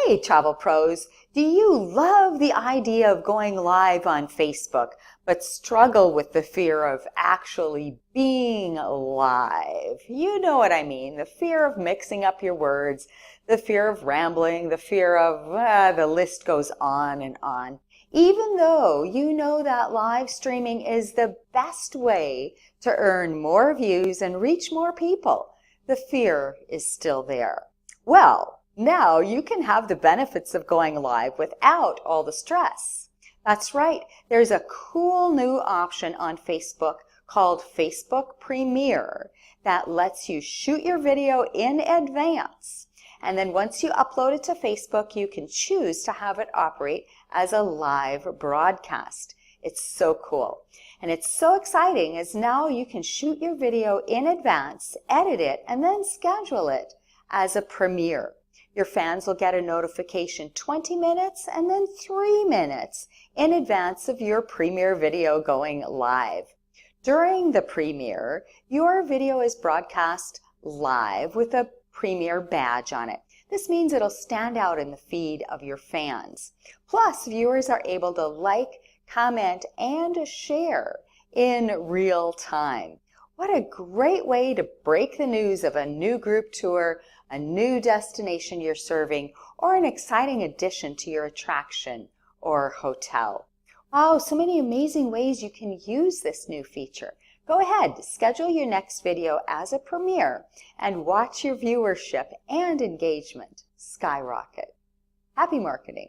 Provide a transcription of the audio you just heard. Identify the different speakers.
Speaker 1: Hey, travel pros, do you love the idea of going live on Facebook, but struggle with the fear of actually being live? You know what I mean, the fear of mixing up your words, the fear of rambling, the fear of, the list goes on and on. Even though you know that live streaming is the best way to earn more views and reach more people, the fear is still there. Well, now you can have the benefits of going live without all the stress. That's right, there's a cool new option on Facebook called Facebook Premiere that lets you shoot your video in advance. And then once you upload it to Facebook, you can choose to have it operate as a live broadcast. It's so cool. And it's so exciting as now you can shoot your video in advance, edit it, and then schedule it as a premiere. Your fans will get a notification 20 minutes and then 3 minutes in advance of your premiere video going live. During the premiere, your video is broadcast live with a premiere badge on it. This means it'll stand out in the feed of your fans. Plus, viewers are able to like, comment, and share in real time. What a great way to break the news of a new group tour, a new destination you're serving, or an exciting addition to your attraction or hotel. Wow, so many amazing ways you can use this new feature. Go ahead, schedule your next video as a premiere and watch your viewership and engagement skyrocket. Happy marketing!